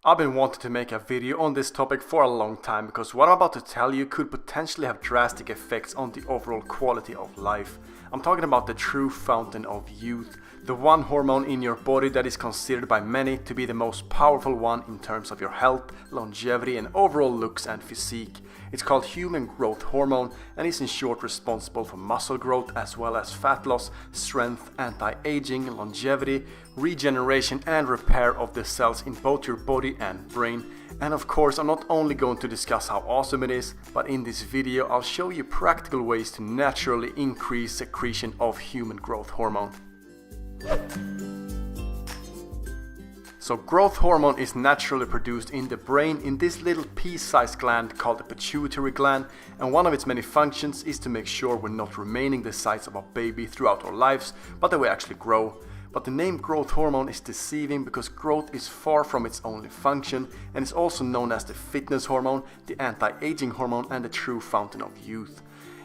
I've been wanting to make a video on this topic for a long time because what I'm about to tell you could potentially have drastic effects on the overall quality of life. I'm talking about the true fountain of youth, the one hormone in your body that is considered by many to be the most powerful one in terms of your health, longevity and overall looks and physique. It's called human growth hormone and is in short responsible for muscle growth as well as fat loss, strength, anti-aging, longevity, regeneration and repair of the cells in both your body and brain. And of course, I'm not only going to discuss how awesome it is, but in this video I'll show you practical ways to naturally increase secretion of human growth hormone. So growth hormone is naturally produced in the brain in this little pea-sized gland called the pituitary gland, and one of its many functions is to make sure we're not remaining the size of a baby throughout our lives, but that we actually grow. But the name growth hormone is deceiving because growth is far from its only function and is also known as the fitness hormone, the anti-aging hormone and the true fountain of youth.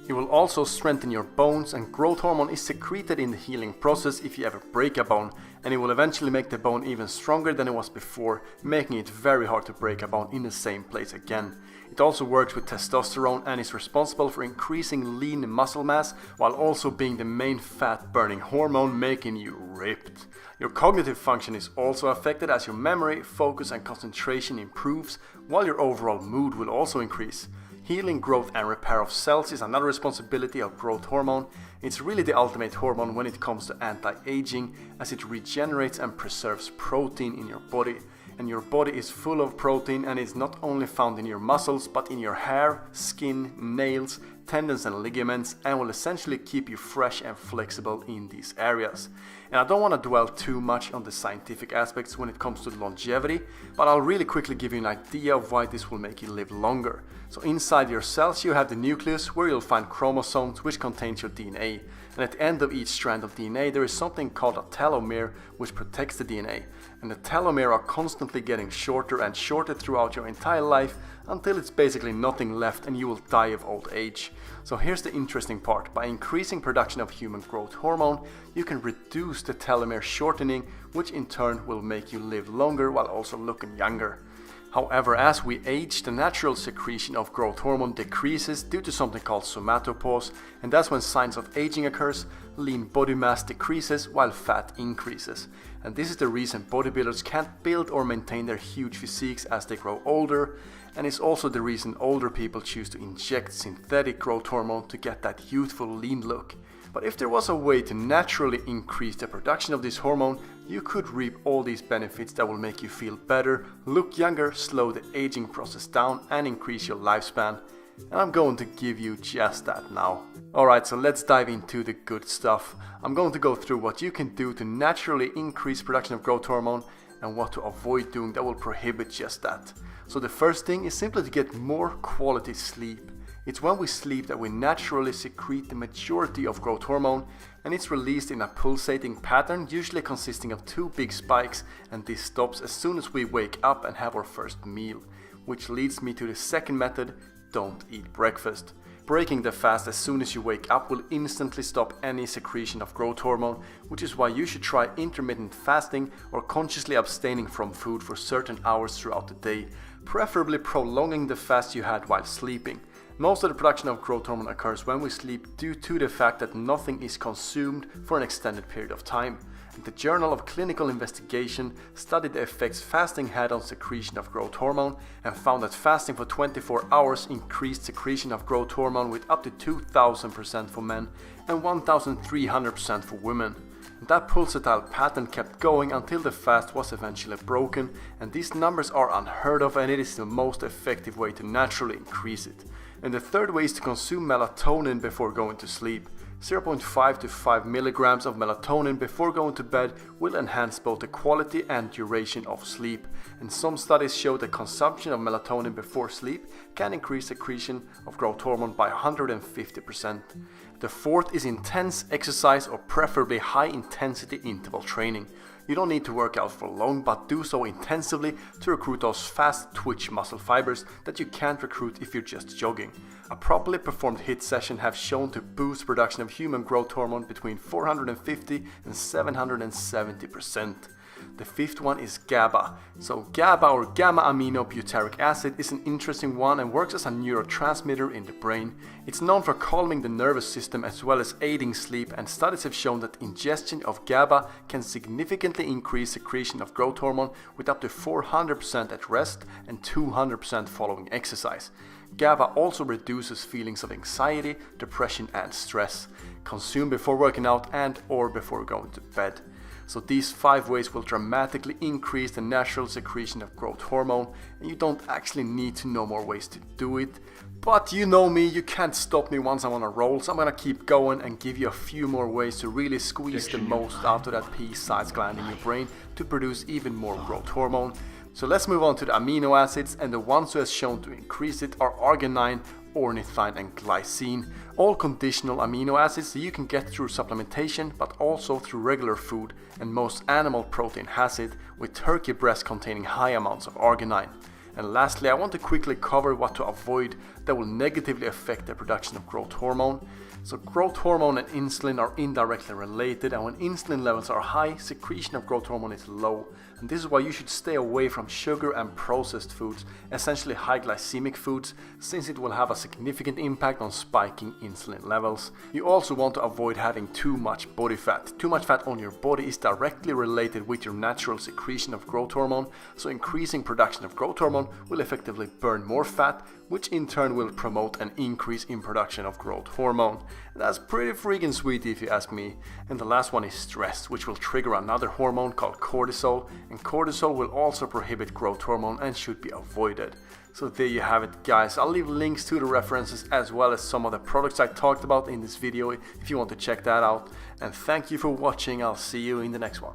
It will also strengthen your bones, and growth hormone is secreted in the healing process if you ever break a bone, and it will eventually make the bone even stronger than it was before, making it very hard to break a bone in the same place again. It also works with testosterone and is responsible for increasing lean muscle mass while also being the main fat burning hormone, making you ripped. Your cognitive function is also affected as your memory, focus and concentration improves, while your overall mood will also increase. Healing, growth and repair of cells is another responsibility of growth hormone. It's really the ultimate hormone when it comes to anti-aging, as it regenerates and preserves protein in your body. And your body is full of protein and is not only found in your muscles but in your hair, skin, nails, tendons and ligaments, and will essentially keep you fresh and flexible in these areas. And I don't want to dwell too much on the scientific aspects when it comes to longevity, but I'll really quickly give you an idea of why this will make you live longer. So inside your cells you have the nucleus where you'll find chromosomes which contains your DNA. And at the end of each strand of DNA there is something called a telomere which protects the DNA. And the telomere are constantly getting shorter and shorter throughout your entire life until it's basically nothing left and you will die of old age. So here's the interesting part. By increasing production of human growth hormone, you can reduce the telomere shortening, which in turn will make you live longer while also looking younger. However, as we age, the natural secretion of growth hormone decreases due to something called somatopause, and that's when signs of aging occurs, lean body mass decreases while fat increases. And this is the reason bodybuilders can't build or maintain their huge physiques as they grow older, and it's also the reason older people choose to inject synthetic growth hormone to get that youthful lean look. But if there was a way to naturally increase the production of this hormone, you could reap all these benefits that will make you feel better, look younger, slow the aging process down and increase your lifespan. And I'm going to give you just that now. Alright, so let's dive into the good stuff. I'm going to go through what you can do to naturally increase production of growth hormone and what to avoid doing that will prohibit just that. So the first thing is simply to get more quality sleep. It's when we sleep that we naturally secrete the majority of growth hormone, and it's released in a pulsating pattern, usually consisting of 2 big spikes, and this stops as soon as we wake up and have our first meal. Which leads me to the second method: don't eat breakfast. Breaking the fast as soon as you wake up will instantly stop any secretion of growth hormone, which is why you should try intermittent fasting or consciously abstaining from food for certain hours throughout the day, preferably prolonging the fast you had while sleeping. Most of the production of growth hormone occurs when we sleep due to the fact that nothing is consumed for an extended period of time. The Journal of Clinical Investigation studied the effects fasting had on secretion of growth hormone and found that fasting for 24 hours increased secretion of growth hormone with up to 2000% for men and 1300% for women. That pulsatile pattern kept going until the fast was eventually broken, and these numbers are unheard of, and it is the most effective way to naturally increase it. And the third way is to consume melatonin before going to sleep. 0.5 to 5 milligrams of melatonin before going to bed will enhance both the quality and duration of sleep, and some studies show that consumption of melatonin before sleep can increase secretion of growth hormone by 150%. The fourth is intense exercise or preferably high intensity interval training. You don't need to work out for long, but do so intensively to recruit those fast twitch muscle fibers that you can't recruit if you're just jogging. A properly performed HIIT session have shown to boost production of human growth hormone between 450 and 770%. The fifth one is GABA. So GABA, or gamma aminobutyric acid, is an interesting one and works as a neurotransmitter in the brain. It's known for calming the nervous system as well as aiding sleep, and studies have shown that ingestion of GABA can significantly increase secretion of growth hormone with up to 400% at rest and 200% following exercise. GABA also reduces feelings of anxiety, depression and stress. Consume before working out and or before going to bed. So these 5 ways will dramatically increase the natural secretion of growth hormone, and you don't actually need to know more ways to do it. But you know me, you can't stop me once I'm on a roll, so I'm gonna keep going and give you a few more ways to really squeeze the most out of that pea-sized gland in your brain to produce even more growth hormone. So let's move on to the amino acids, and the ones who has shown to increase it are arginine, ornithine and glycine, all conditional amino acids that you can get through supplementation but also through regular food, and most animal protein has it, with turkey breast containing high amounts of arginine. And lastly, I want to quickly cover what to avoid that will negatively affect the production of growth hormone. So growth hormone and insulin are indirectly related, and when insulin levels are high, secretion of growth hormone is low. And this is why you should stay away from sugar and processed foods, essentially high glycemic foods, since it will have a significant impact on spiking insulin levels. You also want to avoid having too much body fat. Too much fat on your body is directly related with your natural secretion of growth hormone, so increasing production of growth hormone will effectively burn more fat, which in turn will promote an increase in production of growth hormone. And that's pretty freaking sweet if you ask me. And the last one is stress, which will trigger another hormone called cortisol, and cortisol will also prohibit growth hormone and should be avoided. So there you have it, guys. I'll leave links to the references as well as some of the products I talked about in this video if you want to check that out. And thank you for watching. I'll see you in the next one.